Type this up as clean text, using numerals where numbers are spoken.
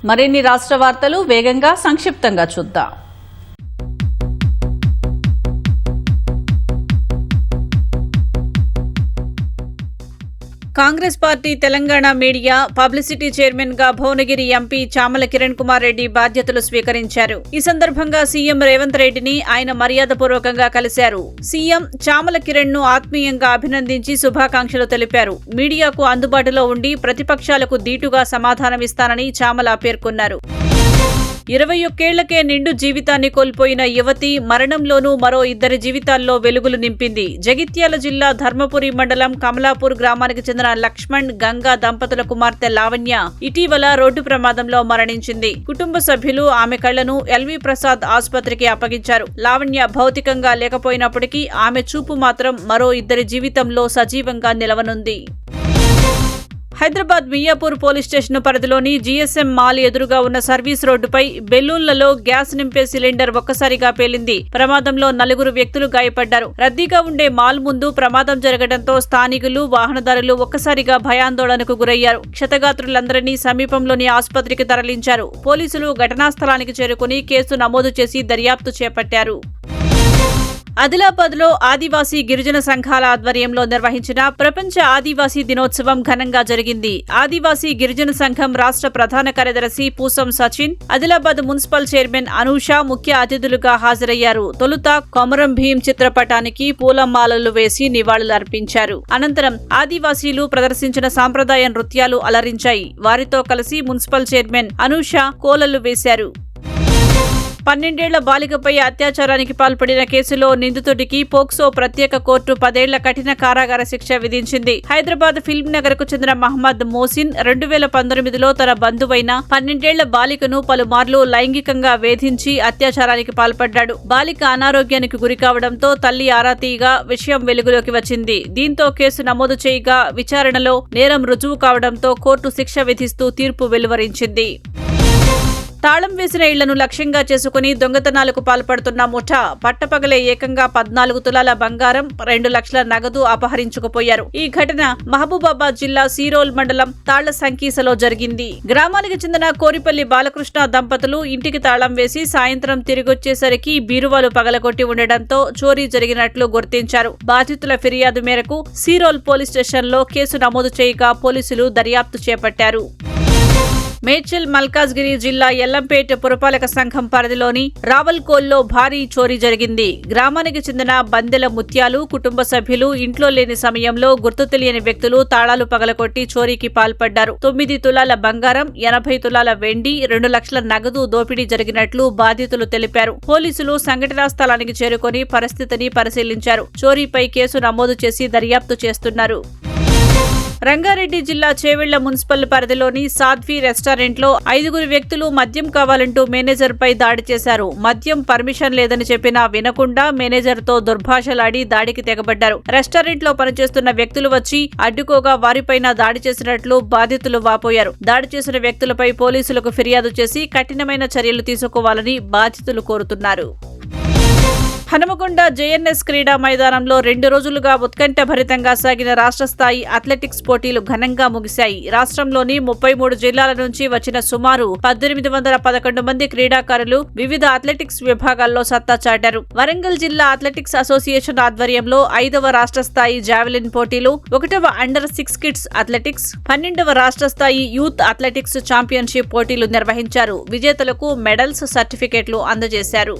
మరిన్ని రాష్ట్ర వార్తలు వేగంగా సంక్షిప్తంగా చూద్దాం. Congress party Telangana media publicity chairman గా భువనగిరి ఎంపీ చామల కిరణ్ కుమార్ రెడ్డి బాధ్యతలు స్వీకరించారు. ఈ సందర్భంగా సీఎం రేవంత్ రెడ్డిని ఆయన మర్యాదపూర్వకంగా కలిశారు. సీఎం చామల కిరణ్ ను ఆత్మీయంగా అభినందించి శుభాకాంక్షలు తెలిపారు. మీడియాకు అందుబాటులో ఉండి ప్రతిపక్షాలకు దీటుగా సమాధానమిస్తానని చామల పేర్కొన్నారు. 21 ఏళ్లకే నిండు జీవితాన్ని కోల్పోయిన యువతి మరణంలోనూ మరో 2 జీవితాల్లో వెలుగులు నింపింది. జగిత్యాల జిల్లా ధర్మపురి మండలం కమలాపూర్ గ్రామానికి చెందిన లక్ష్మణ్ గంగా దంపతుల కుమార్తె లావణ్య ఇటీవల రోడ్డు ప్రమాదంలో మరణించింది. కుటుంబ సభ్యులు ఆమె కళ్లను ఎల్వి ప్రసాద్ ఆసుపత్రికి అప్పగించారు. లావణ్య భౌతికంగా లేకపోయినప్పటికీ ఆమె చూపు మాత్రం మరో 2 జీవితంలో సజీవంగా నిలవనుంది. హైదరాబాద్ మియాపూర్ పోలీస్ స్టేషన్ పరిధిలోని జీఎస్ఎం మాల్ ఎదురుగా ఉన్న సర్వీస్ రోడ్డుపై బెలూన్లలో గ్యాస్ నింపే సిలిండర్ ఒక్కసారిగా పేలింది. ప్రమాదంలో 4 వ్యక్తులు గాయపడ్డారు. రద్దీగా ఉండే మాల్ ముందు ప్రమాదం జరగడంతో స్థానికులు, వాహనదారులు ఒక్కసారిగా భయాందోళనకు గురయ్యారు. క్షతగాత్రులందరినీ సమీపంలోని ఆసుపత్రికి తరలించారు. పోలీసులు ఘటనా స్థలానికి చేరుకుని కేసు నమోదు చేసి దర్యాప్తు చేపట్టారు. ఆదిలాబాద్ లో ఆదివాసీ గిరిజన సంఘాల ఆధ్వర్యంలో నిర్వహించిన ప్రపంచ ఆదివాసీ దినోత్సవం ఘనంగా జరిగింది. ఆదివాసీ గిరిజన సంఘం రాష్ట్ర ప్రధాన కార్యదర్శి పూసం సచిన్, ఆదిలాబాద్ మున్సిపల్ చైర్మన్ అనూష ముఖ్య అతిథులుగా హాజరయ్యారు. తొలుత కొమరం భీం చిత్రపటానికి పూలమాలలు వేసి నివాళులర్పించారు. అనంతరం ఆదివాసీలు ప్రదర్శించిన సాంప్రదాయ నృత్యాలు అలరించాయి. వారితో కలిసి మున్సిపల్ చైర్మన్ అనూష కోలలు వేశారు. 12 ఏళ్ల బాలికపై అత్యాచారానికి పాల్పడిన కేసులో నిందితుడికి పోక్సో ప్రత్యేక కోర్టు 10 ఏళ్ల కఠిన కారాగార శిక్ష విధించింది. హైదరాబాద్ ఫిల్మ్ నగర్ కు చెందిన మహమ్మద్ మోసిన్ 2019లో తన బంధువైన 12 ఏళ్ల బాలికను పలుమార్లు లైంగికంగా వేధించి అత్యాచారానికి పాల్పడ్డాడు. బాలిక అనారోగ్యానికి గురికావడంతో తల్లి ఆరా తీయగా విషయం వెలుగులోకి వచ్చింది. దీంతో కేసు నమోదు చేయగా విచారణలో నేరం రుజువు కావడంతో కోర్టు శిక్ష విధిస్తూ తీర్పు వెలువరించింది. తాళం వేసిన ఇళ్లను లక్ష్యంగా చేసుకుని దొంగతనాలకు పాల్పడుతున్న ముఠా పట్టపగలే ఏకంగా 14 తులాల బంగారం, 2 లక్షల నగదు అపహరించుకుపోయారు. ఈ ఘటన మహబూబాబాద్ జిల్లా సీరోల్ మండలం తాళ్ల సంకీసలో జరిగింది. గ్రామానికి చెందిన కోరిపల్లి బాలకృష్ణ దంపతులు ఇంటికి తాళం వేసి సాయంత్రం తిరిగొచ్చేసరికి బీరువాలు పగలగొట్టి ఉండడంతో చోరీ జరిగినట్లు గుర్తించారు. బాధితుల ఫిర్యాదు మేరకు సీరోల్ పోలీస్ స్టేషన్లో కేసు నమోదు చేయగా పోలీసులు దర్యాప్తు చేపట్టారు. మేడ్చల్ మల్కాజ్గిరి జిల్లా ఎల్లంపేట పురపాలక సంఘం పరిధిలోని రావల్కోల్లో భారీ చోరీ జరిగింది. గ్రామానికి చెందిన బందెల ముత్యాలు కుటుంబ సభ్యులు ఇంట్లో లేని సమయంలో గుర్తు తెలియని వ్యక్తులు తాళాలు పగలగొట్టి చోరీకి పాల్పడ్డారు. 9 తులాల బంగారం, 80 తులాల వెండి, 2 లక్షల నగదు దోపిడీ జరిగినట్లు బాధితులు తెలిపారు. పోలీసులు సంఘటనా స్థలానికి చేరుకొని పరిస్థితిని పరిశీలించారు. చోరీపై కేసు నమోదు చేసి దర్యాప్తు చేస్తున్నారు. రంగారెడ్డి జిల్లా చేవెళ్ల మున్సిపల్ పరిధిలోని సాధ్వి రెస్టారెంట్లో 5 వ్యక్తులు మద్యం కావాలంటూ మేనేజర్ పై దాడి చేశారు. మద్యం పర్మిషన్ లేదని చెప్పినా వినకుండా మేనేజర్ తో దుర్భాషలాడి దాడికి తెగబడ్డారు. రెస్టారెంట్ లో పనిచేస్తున్న వ్యక్తులు వచ్చి అడ్డుకోగా వారిపైన దాడి చేసినట్లు బాధితులు వాపోయారు. దాడి చేసిన వ్యక్తులపై పోలీసులకు ఫిర్యాదు చేసి కఠినమైన చర్యలు తీసుకోవాలని బాధితులు కోరుతున్నారు. హనుమకొండ జేఎన్ఎస్ క్రీడా మైదానంలో 2 రోజులుగా ఉత్కంఠభరితంగా సాగిన రాష్ట్ర స్థాయి అథ్లెటిక్స్ పోటీలు ఘనంగా ముగిశాయి. రాష్ట్రంలోని 33 జిల్లాల నుంచి వచ్చిన సుమారు 1811 మంది క్రీడాకారులు వివిధ అథ్లెటిక్స్ విభాగాల్లో సత్తా చాటారు. వరంగల్ జిల్లా అథ్లెటిక్స్ అసోసియేషన్ ఆధ్వర్యంలో 5వ రాష్ట్ర స్థాయి జావెలిన్ పోటీలు, 1వ అండర్ 6 కిడ్స్ అథ్లెటిక్స్, 12వ రాష్ట్ర స్థాయి యూత్ అథ్లెటిక్స్ ఛాంపియన్షిప్ పోటీలు నిర్వహించారు. విజేతలకు మెడల్స్, సర్టిఫికెట్లు అందజేశారు.